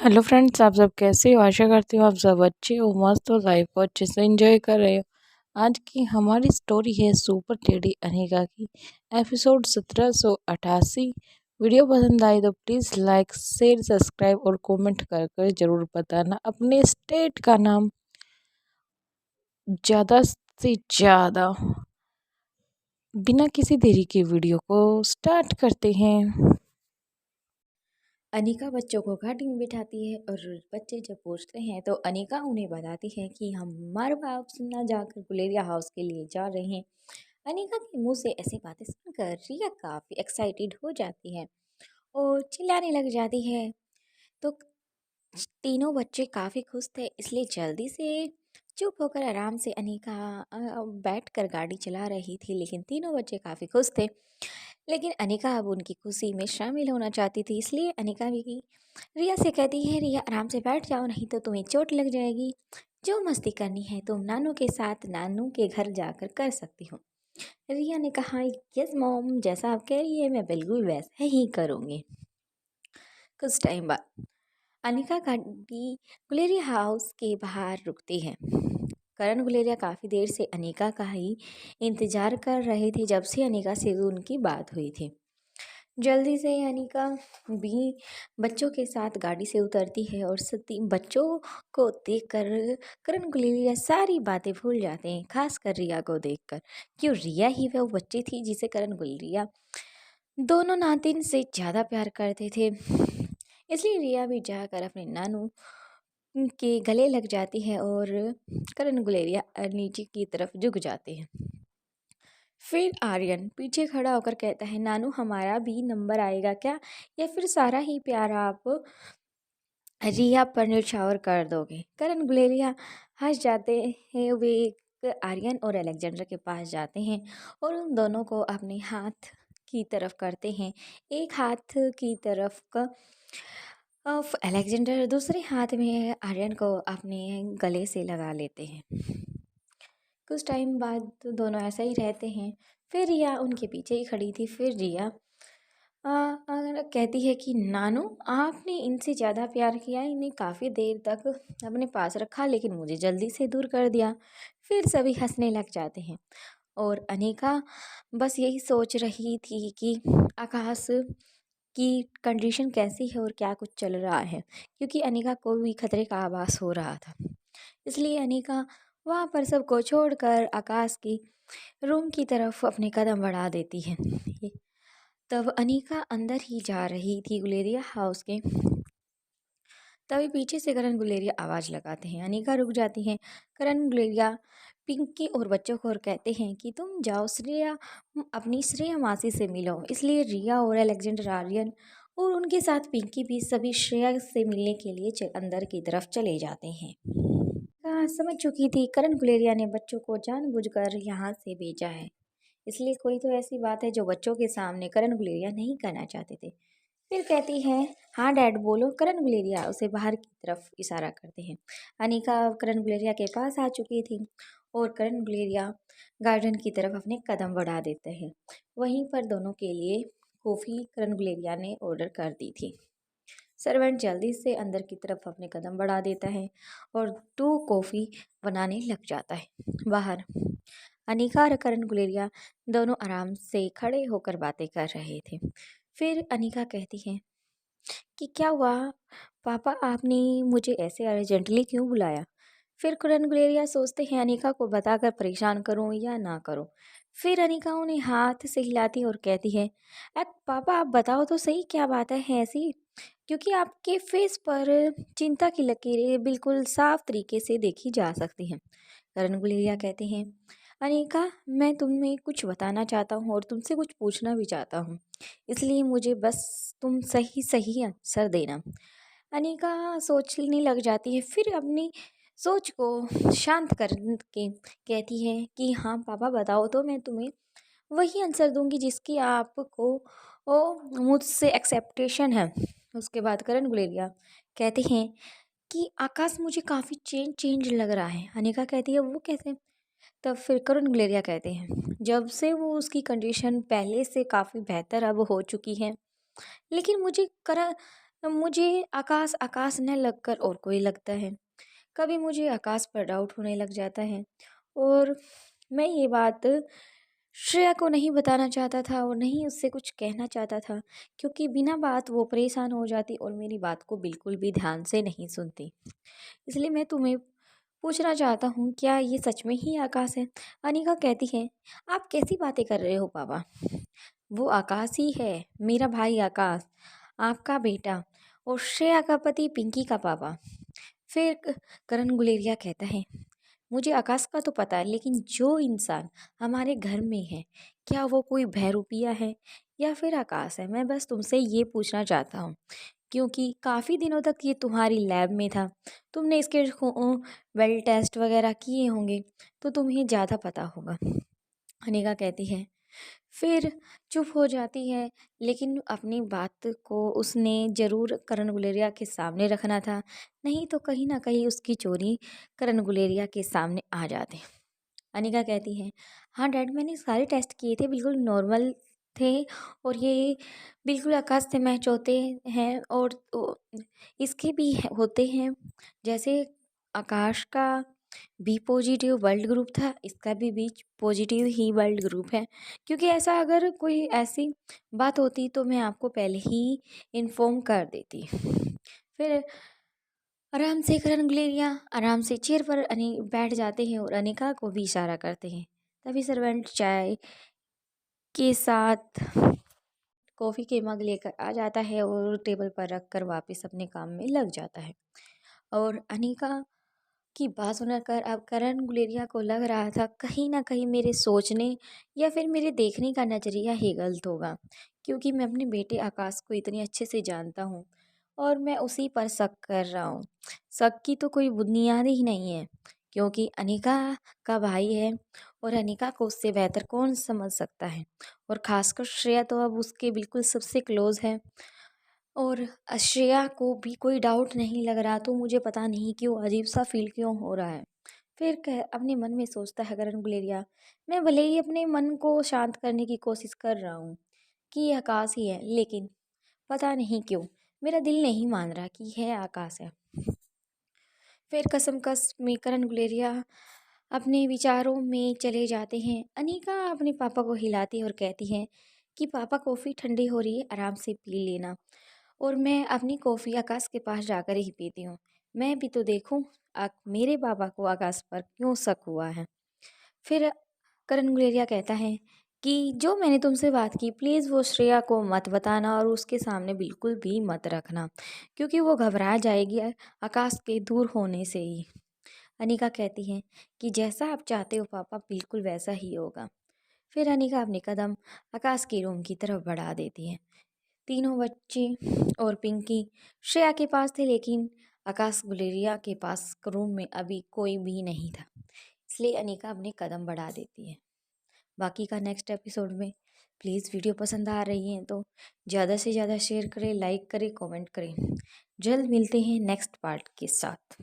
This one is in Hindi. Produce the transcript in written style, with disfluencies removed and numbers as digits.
हेलो फ्रेंड्स, आप सब कैसे हो? आशा करती हूँ आप सब अच्छे हो, मस्त हो, लाइफ को अच्छे से एंजॉय कर रहे हो। आज की हमारी स्टोरी है सुपर टेडी अनिका की, एपिसोड 1788। वीडियो पसंद आई तो प्लीज़ लाइक शेयर सब्सक्राइब और कमेंट कर कर ज़रूर बताना अपने स्टेट का नाम ज़्यादा से ज़्यादा। बिना किसी देरी के वीडियो को स्टार्ट करते हैं। अनिका बच्चों को गाड़ी में बिठाती है और बच्चे जब पूछते हैं तो अनिका उन्हें बताती है कि हम हमारे बाप सुनना जाकर गुलेरिया हाउस के लिए जा रहे हैं। अनिका के मुंह से ऐसी बातें सुनकर रिया काफ़ी एक्साइटेड हो जाती है और चिल्लाने लग जाती है। तो तीनों बच्चे काफ़ी खुश थे, इसलिए जल्दी से चुप होकर आराम से अनिका बैठ कर गाड़ी चला रही थी। लेकिन तीनों बच्चे काफ़ी खुश थे, लेकिन अनिका अब उनकी खुशी में शामिल होना चाहती थी। इसलिए अनिका भी रिया से कहती है, रिया आराम से बैठ जाओ, नहीं तो तुम्हें चोट लग जाएगी। जो मस्ती करनी है तुम नानू के साथ नानू के घर जाकर कर सकती हो। रिया ने कहा, यस मॉम, जैसा आप कह रही है मैं बिल्कुल वैसा ही करूँगी। कुछ टाइम बाद अनिका गाड़ी गुलेरिया हाउस के बाहर रुकती है। करण गुलेरिया काफ़ी देर से अनिका का ही इंतजार कर रहे थे, जब से अनिका से उनकी बात हुई थी। जल्दी से अनिका भी बच्चों के साथ गाड़ी से उतरती है और सती बच्चों को देखकर करण गुलेरिया सारी बातें भूल जाते हैं, खास कर रिया को देखकर। क्यों, रिया ही वो बच्ची थी जिसे करण गुलेरिया दोनों नातिन से ज़्यादा प्यार करते थे। इसलिए रिया भी जाकर अपने नानू के गले लग जाती है और करण गुलेरिया नीचे की तरफ झुक जाते हैं। फिर आर्यन पीछे खड़ा होकर कहता है, नानू हमारा भी नंबर आएगा क्या, या फिर सारा ही प्यार आप रिया पर न्यौछावर कर दोगे। करण गुलेरिया हंस जाते हैं। वे आर्यन और अलेक्जेंडर के पास जाते हैं और उन दोनों को अपने हाथ की तरफ करते हैं। एक हाथ की तरफ का ऑफ अलेक्जेंडर, दूसरे हाथ में आर्यन को अपने गले से लगा लेते हैं। कुछ टाइम बाद तो दोनों ऐसे ही रहते हैं। फिर रिया उनके पीछे ही खड़ी थी। फिर रिया कहती है कि नानू, आपने इनसे ज़्यादा प्यार किया, इन्हें काफ़ी देर तक अपने पास रखा, लेकिन मुझे जल्दी से दूर कर दिया। फिर सभी हंसने लग जाते हैं और अनिका बस यही सोच रही थी कि आकाश की कंडीशन कैसी है और क्या कुछ चल रहा है, क्योंकि अनिका को भी खतरे का आभास हो रहा था। इसलिए अनिका वहाँ पर सबको छोड़कर आकाश की रूम की तरफ अपने कदम बढ़ा देती है। तब अनिका अंदर ही जा रही थी गुलेरिया हाउस के, तभी पीछे से करण गुलेरिया आवाज़ लगाते हैं। अनिका रुक जाती हैं। करण गुलेरिया पिंकी और बच्चों को और कहते हैं कि तुम जाओ श्रेया, अपनी श्रेया मासी से मिलो। इसलिए रिया और अलेक्जेंडर, आर्यन और उनके साथ पिंकी भी सभी श्रेया से मिलने के लिए अंदर की तरफ चले जाते हैं। समझ चुकी थी करण गुलेरिया ने बच्चों को जानबूझकर यहाँ से भेजा है, इसलिए कोई तो ऐसी बात है जो बच्चों के सामने करण गुलेरिया नहीं करना चाहते थे। फिर कहती है, हाँ डैड बोलो। करण गुलेरिया उसे बाहर की तरफ इशारा करते हैं। अनिका करण गुलेरिया के पास आ चुकी थी और करण गुलेरिया गार्डन की तरफ अपने कदम बढ़ा देते हैं। वहीं पर दोनों के लिए कॉफ़ी करण गुलेरिया ने ऑर्डर कर दी थी। सर्वेंट जल्दी से अंदर की तरफ अपने कदम बढ़ा देता है और 2 कॉफ़ी बनाने लग जाता है। बाहर अनिका और करण गुलेरिया दोनों आराम से खड़े होकर बातें कर रहे थे। फिर अनिका कहती है कि क्या हुआ पापा, आपने मुझे ऐसे अर्जेंटली क्यों बुलाया। फिर करण गुलेरिया सोचते हैं अनिका को बताकर परेशान करूं या ना करूं। फिर अनिका उन्हें हाथ से हिलाती और कहती है, पापा आप बताओ तो सही, क्या बात है ऐसी, क्योंकि आपके फेस पर चिंता की लकीरें बिल्कुल साफ तरीके से देखी जा सकती हैं। करण गुलेरिया कहते हैं, अनिका मैं तुम्हें कुछ बताना चाहता हूँ और तुमसे कुछ पूछना भी चाहता हूँ, इसलिए मुझे बस तुम सही सही आंसर देना। अनिका सोचने लग जाती है। फिर अपनी सोच को शांत करके कहती है कि हाँ पापा बताओ तो मैं तुम्हें वही आंसर दूंगी जिसकी आपको मुझसे एक्सेप्टेशन है। उसके बाद करण गुलेरिया कहते हैं कि आकाश मुझे काफ़ी चेंज चेंज लग रहा है। अनिका कहती है, वो कैसे। तब फिर करण गुलेरिया कहते हैं, जब से वो उसकी कंडीशन पहले से काफ़ी बेहतर अब हो चुकी है, लेकिन मुझे मुझे आकाश आकाश न लगकर और कोई लगता है। कभी मुझे आकाश पर डाउट होने लग जाता है और मैं ये बात श्रेया को नहीं बताना चाहता था और नहीं उससे कुछ कहना चाहता था, क्योंकि बिना बात वो परेशान हो जाती और मेरी बात को बिल्कुल भी ध्यान से नहीं सुनती। इसलिए मैं तुम्हें पूछना चाहता हूँ, क्या ये सच में ही आकाश है? अनिका कहती है, आप कैसी बातें कर रहे हो पापा? वो आकाश ही है, मेरा भाई आकाश, आपका बेटा और श्रेया का पति पिंकी का पापा। फिर करण गुलेरिया कहता है, मुझे आकाश का तो पता है, लेकिन जो इंसान हमारे घर में है, क्या वो कोई बहरूपिया है या फिर आकाश है? मैं बस तुमसे ये पूछना चाहता हूँ, क्योंकि काफ़ी दिनों तक ये तुम्हारी लैब में था। तुमने इसके वेल टेस्ट वगैरह किए होंगे, तो तुम्हें ज़्यादा पता होगा। अनिका कहती है, फिर चुप हो जाती है, लेकिन अपनी बात को उसने ज़रूर करण गुलेरिया के सामने रखना था, नहीं तो कहीं ना कहीं उसकी चोरी करण गुलेरिया के सामने आ जाती। अनिका कहती है, हाँ डैड, मैंने सारे टेस्ट किए थे, बिल्कुल नॉर्मल थे और ये बिल्कुल आकाश से मैच होते हैं और इसके भी होते हैं। जैसे आकाश का बी पॉजिटिव ब्लड ग्रुप था, इसका भी बी पॉजिटिव ही ब्लड ग्रुप है। क्योंकि ऐसा अगर कोई ऐसी बात होती तो मैं आपको पहले ही इन्फॉर्म कर देती। फिर आराम से करण गुलेरिया आराम से चेयर पर बैठ जाते हैं और अनिका को भी इशारा करते हैं। तभी सर्वेंट चाय के साथ कॉफ़ी के मग लेकर आ जाता है और टेबल पर रख कर वापस अपने काम में लग जाता है। और अनिका की बात सुनकर अब करण गुलेरिया को लग रहा था, कहीं ना कहीं मेरे सोचने या फिर मेरे देखने का नज़रिया ही गलत होगा, क्योंकि मैं अपने बेटे आकाश को इतनी अच्छे से जानता हूँ और मैं उसी पर शक कर रहा हूँ। शक की तो कोई बुनियाद ही नहीं है, क्योंकि अनिका का भाई है और अनिका को उससे बेहतर कौन समझ सकता है। और ख़ासकर श्रेया तो अब उसके बिल्कुल सबसे क्लोज़ है और श्रेया को भी कोई डाउट नहीं लग रहा, तो मुझे पता नहीं क्यों अजीब सा फील क्यों हो रहा है। फिर कह अपने मन में सोचता है करण गुलेरिया, मैं भले ही अपने मन को शांत करने की कोशिश कर रहा हूँ कि ये आकाश ही है, लेकिन पता नहीं क्यों मेरा दिल नहीं मान रहा कि यह आकाश है। फिर कसमकस में करण गुलेरिया अपने विचारों में चले जाते हैं। अनीका अपने पापा को हिलाती है और कहती है कि पापा कॉफ़ी ठंडी हो रही है, आराम से पी लेना। और मैं अपनी कॉफ़ी आकाश के पास जाकर ही पीती हूँ। मैं भी तो देखूँ मेरे पापा को आकाश पर क्यों शक हुआ है। फिर करण गुलेरिया कहता है कि जो मैंने तुमसे बात की, प्लीज़ वो श्रेया को मत बताना और उसके सामने बिल्कुल भी मत रखना, क्योंकि वो घबरा जाएगी आकाश के दूर होने से ही। अनिका कहती है कि जैसा आप चाहते हो पापा, बिल्कुल वैसा ही होगा। फिर अनिका अपने कदम आकाश के रूम की तरफ बढ़ा देती है। तीनों बच्चे और पिंकी श्रेया के पास थे, लेकिन आकाश गुलेरिया के पास रूम में अभी कोई भी नहीं था, इसलिए अनिका अपने कदम बढ़ा देती है। बाकी का नेक्स्ट एपिसोड में। प्लीज़ वीडियो पसंद आ रही है तो ज़्यादा से ज़्यादा शेयर करें, लाइक करें, कमेंट करें। जल्द मिलते हैं नेक्स्ट पार्ट के साथ।